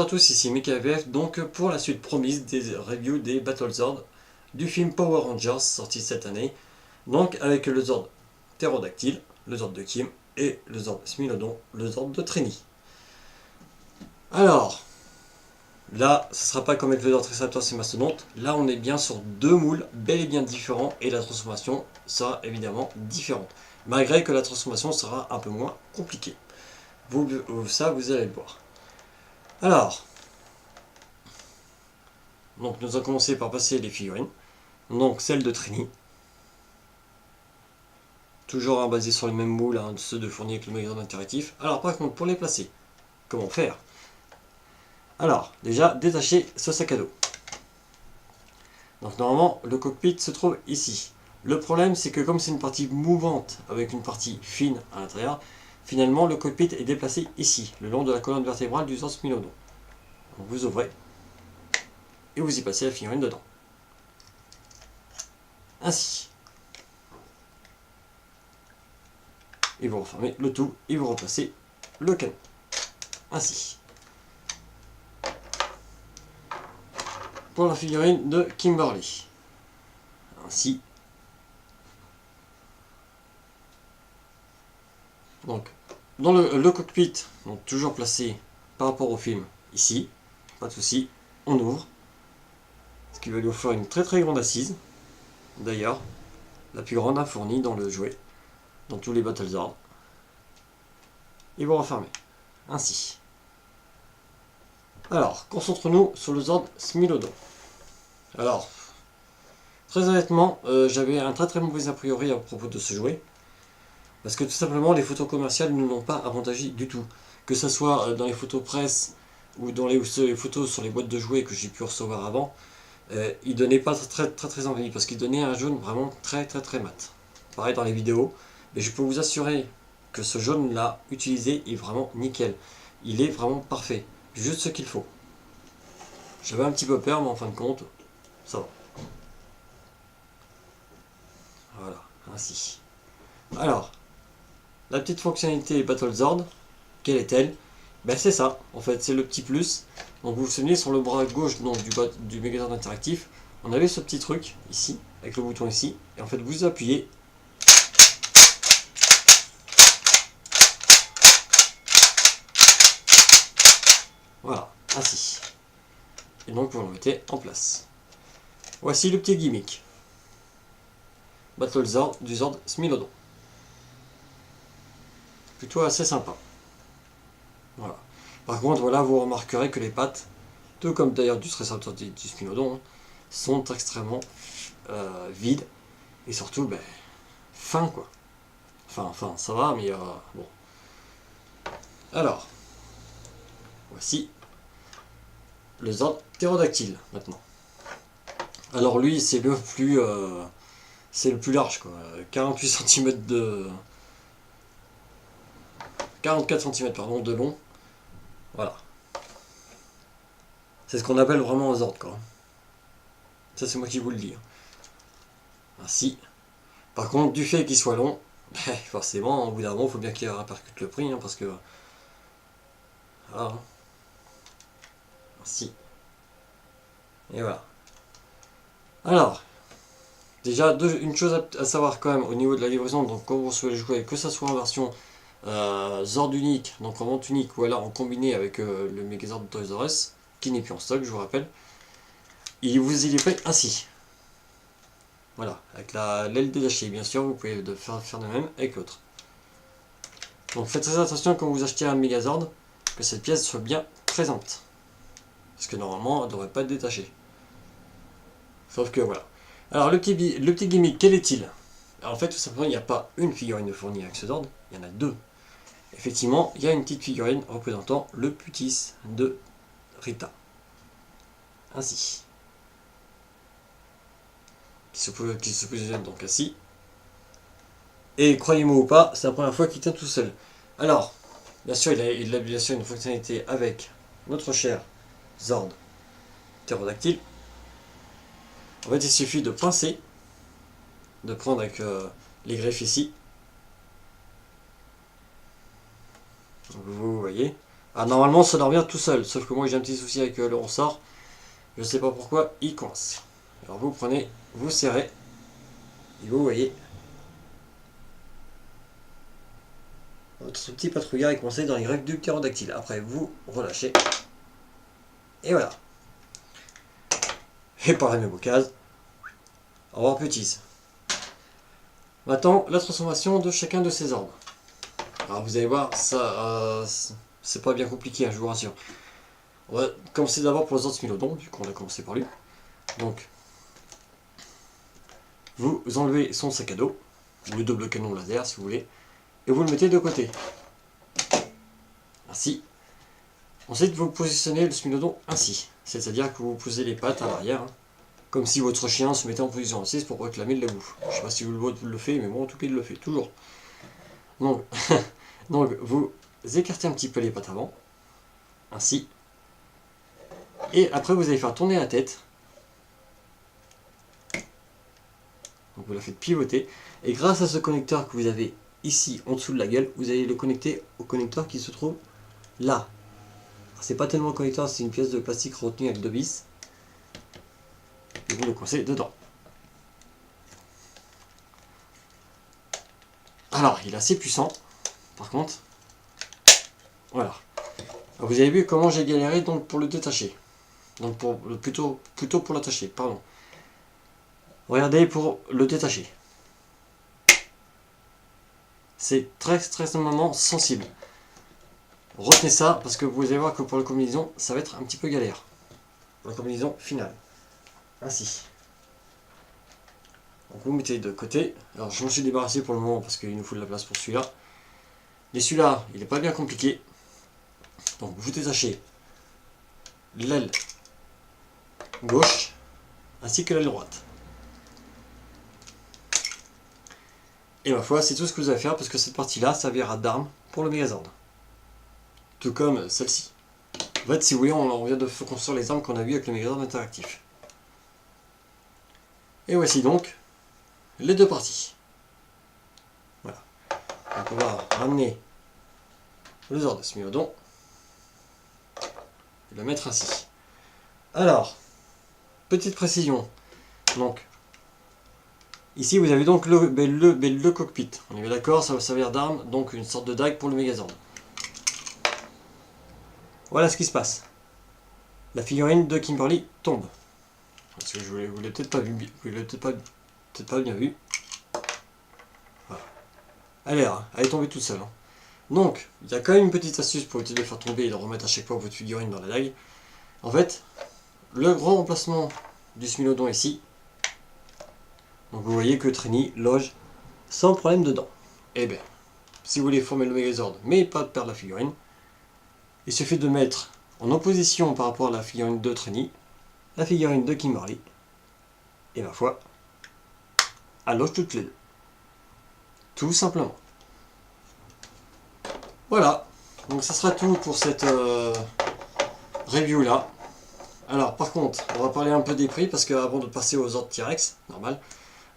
Bonjour à tous, ici MechaVF, donc pour la suite promise des reviews des Battlezord du film Power Rangers sorti cette année, donc avec le Zord Pterodactyle, le Zord de Kim et le Zord Smilodon, le Zord de Trini. Alors, là, ce sera pas comme avec le Zord Triceratops et Mastodonte, là on est bien sur deux moules bel et bien différents et la transformation sera évidemment différente, malgré que la transformation sera un peu moins compliquée. Ça, vous allez le voir. Alors, donc nous allons commencer par passer les figurines. Donc celle de Trini. Toujours basé sur le même moule, ceux de fourni avec le magasin interactif. Alors par contre, pour les placer, comment faire? Alors, déjà, détacher ce sac à dos. Donc normalement, le cockpit se trouve ici. Le problème, c'est que comme c'est une partie mouvante avec une partie fine à l'intérieur, finalement, le cockpit est déplacé ici, le long de la colonne vertébrale du Zord Smilodon. Donc vous ouvrez et vous y passez la figurine dedans. Ainsi. Et vous refermez le tout et vous replacez le canon. Ainsi. Pour la figurine de Kimberly. Ainsi. Donc, dans le cockpit, donc toujours placé par rapport au film ici, pas de souci, on ouvre. Ce qui va lui offrir une très grande assise. D'ailleurs, la plus grande fournie dans le jouet, dans tous les Battlezord. Et vous refermez. Ainsi. Alors, concentrons-nous sur le Zord Smilodon. Alors, très honnêtement, j'avais un très mauvais a priori à propos de ce jouet. Parce que tout simplement, les photos commerciales ne l'ont pas avantagé du tout. Que ce soit dans les photos presse ou dans les photos sur les boîtes de jouets que j'ai pu recevoir avant, il donnait pas très envie. Parce qu'il donnait un jaune vraiment très mat. Pareil dans les vidéos. Mais je peux vous assurer que ce jaune-là, utilisé, est vraiment nickel. Il est vraiment parfait. Juste ce qu'il faut. J'avais un petit peu peur, mais en fin de compte, ça va. Voilà, ainsi. Alors, la petite fonctionnalité Battlezord, quelle est-elle? Ben c'est ça, en fait, c'est le petit plus. Donc vous vous souvenez, sur le bras gauche du Megazord interactif, on avait ce petit truc ici, avec le bouton ici, et en fait vous appuyez. Voilà, ainsi. Et donc vous le mettez en place. Voici le petit gimmick. Battlezord du Zord Smilodon. Plutôt assez sympa. Voilà. Par contre, voilà, vous remarquerez que les pattes, tout comme d'ailleurs du Triceratops et du Smilodon, sont extrêmement vides et surtout fins quoi. Enfin, ça va, mais bon. Alors, voici le Zord Pterodactyle maintenant. Alors lui, c'est le plus large quoi. 48 cm de 44 cm pardon, de long. Voilà. C'est ce qu'on appelle vraiment un Zord quoi. Ça c'est moi qui vous le dis. Ainsi. Par contre, du fait qu'il soit long, forcément, au bout d'un moment, il faut bien qu'il répercute le prix, parce que... Voilà. Ainsi. Et voilà. Alors, déjà, une chose à savoir quand même au niveau de la livraison, donc quand vous recevez le jouet, que ce soit en version Zord unique, donc en vente unique, ou alors en combiné avec le Megazord de Toys R Us, qui n'est plus en stock, je vous rappelle, il est fait ainsi. Voilà, avec l'aile détachée, bien sûr, vous pouvez faire de même avec l'autre. Donc faites très attention quand vous achetez un Megazord, que cette pièce soit bien présente. Parce que normalement, elle ne devrait pas être détachée. Sauf que voilà. Alors le petit gimmick, quel est-il? En fait, tout simplement, il n'y a pas une figurine fournie avec ce Zord, il y en a deux. Effectivement, il y a une petite figurine représentant le putis de Rita. Ainsi. Qui se positionne donc ainsi. Et croyez-moi ou pas, c'est la première fois qu'il tient tout seul. Alors, bien sûr, il a bien sûr une fonctionnalité avec notre cher Zord Pterodactyle. En fait, il suffit de pincer, de prendre avec les griffes ici. Vous voyez, Ah, normalement ça doit revenir tout seul, sauf que moi j'ai un petit souci avec le ressort. Je sais pas pourquoi il coince. Alors vous prenez, vous serrez, et vous voyez, votre petit patrouillard est coincé dans les greffes du ptérodactyle. Après vous relâchez, et voilà. Et par la même occasion, au revoir petits. Maintenant, la transformation de chacun de ces ordres. Alors vous allez voir, ça, c'est pas bien compliqué, hein, je vous rassure. On va commencer d'abord pour les ordres Smilodon, vu qu'on a commencé par lui. Donc, vous enlevez son sac à dos, ou le double canon laser si vous voulez, et vous le mettez de côté. Ainsi. Ensuite, vous positionnez le Smilodon ainsi, c'est-à-dire que vous posez les pattes à l'arrière, hein, comme si votre chien se mettait en position assise pour réclamer de la bouffe. Je sais pas si vous le faites, mais moi en tout cas il le fait, toujours. Donc, donc vous écartez un petit peu les pattes avant, ainsi. Et après vous allez faire tourner la tête. Donc vous la faites pivoter. Et grâce à ce connecteur que vous avez ici en dessous de la gueule, vous allez le connecter au connecteur qui se trouve là. C'est pas tellement un connecteur, c'est une pièce de plastique retenue avec 2 vis. Et vous le coincez dedans. Alors, il est assez puissant, par contre. Voilà. Alors, vous avez vu comment j'ai galéré donc pour le détacher. Donc plutôt pour l'attacher, pardon. Regardez pour le détacher. C'est très extrêmement sensible. Retenez ça parce que vous allez voir que pour la combinaison, ça va être un petit peu galère. Pour la combinaison finale. Ainsi. Donc vous mettez de côté. Alors je m'en suis débarrassé pour le moment parce qu'il nous faut de la place pour celui-là. Mais celui-là, il n'est pas bien compliqué. Donc vous détachez l'aile gauche ainsi que l'aile droite. Et ma foi, c'est tout ce que vous allez faire parce que cette partie-là servira d'arme pour le Megazord. Tout comme celle-ci. En fait, si vous voulez, on vient de construire les armes qu'on a vues avec le Megazord interactif. Et voici donc les deux parties. Voilà. Donc on va ramener le Zord de Smilodon et le mettre ainsi. Alors, petite précision. Donc, ici vous avez donc le cockpit. On est bien d'accord, ça va servir d'arme, donc une sorte de dague pour le Megazord. Voilà ce qui se passe. La figurine de Kimberly tombe. Parce que vous l'avez peut-être pas vu, vous l'avez peut-être pas bien vu. Voilà. Elle est tombée toute seule. Hein. Donc, il y a quand même une petite astuce pour éviter de faire tomber et de remettre à chaque fois votre figurine dans la dague. En fait, le grand emplacement du Smilodon ici. Donc vous voyez que Trini loge sans problème dedans. Et bien, si vous voulez former le Megazord, mais pas de perdre la figurine, il suffit de mettre en opposition par rapport à la figurine de Trini, la figurine de Kimberly, et ma foi, elle loge toutes les deux. Tout simplement. Voilà, donc ça sera tout pour cette review là. Alors par contre, on va parler un peu des prix parce que avant de passer aux Zords T-Rex, normal.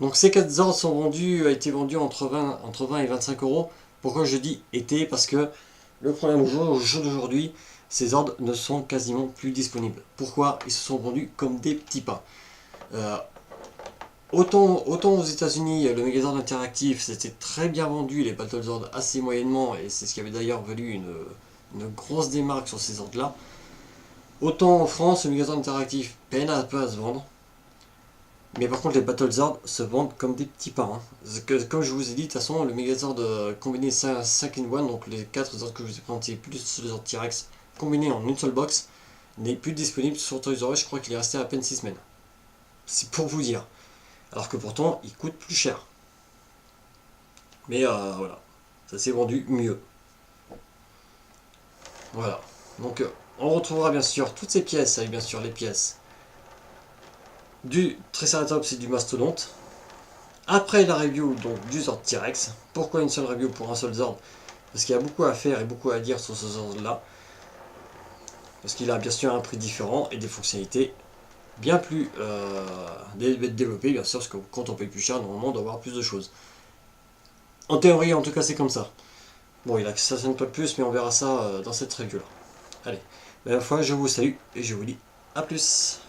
Donc ces 4 Zords ont été vendus entre 20 et 25 euros. Pourquoi je dis été? Parce que le problème au jour d'aujourd'hui, ces Zords ne sont quasiment plus disponibles. Pourquoi? Ils se sont vendus comme des petits pains. Autant aux États-Unis, le Megazord interactif c'était très bien vendu, les Battlezords assez moyennement, et c'est ce qui avait d'ailleurs valu une grosse démarque sur ces Zords là. Autant en France, le Megazord interactif peine un peu à se vendre. Mais par contre, les Battlezords se vendent comme des petits pains. Hein. Comme je vous ai dit, de toute façon, le Megazord combiné 5 in 1, donc les 4 Zords que je vous ai présentés, plus le Zord T-Rex combiné en une seule box, n'est plus disponible sur Toys R Us. Je crois qu'il est resté à peine 6 semaines. C'est pour vous dire. Alors que pourtant, il coûte plus cher. Mais voilà, ça s'est vendu mieux. Voilà. Donc, on retrouvera bien sûr toutes ces pièces, avec bien sûr les pièces du Triceratops et du Mastodonte. Après la review donc, du Zord T-Rex. Pourquoi une seule review pour un seul Zord? Parce qu'il y a beaucoup à faire et beaucoup à dire sur ce Zord là. Parce qu'il a bien sûr un prix différent et des fonctionnalités bien plus développées, bien sûr, parce que quand on paye plus cher, normalement on doit avoir plus de choses. En théorie, en tout cas, c'est comme ça. Bon, il a certainement pas de plus, mais on verra ça dans cette review là. Allez, la fois je vous salue et je vous dis à plus.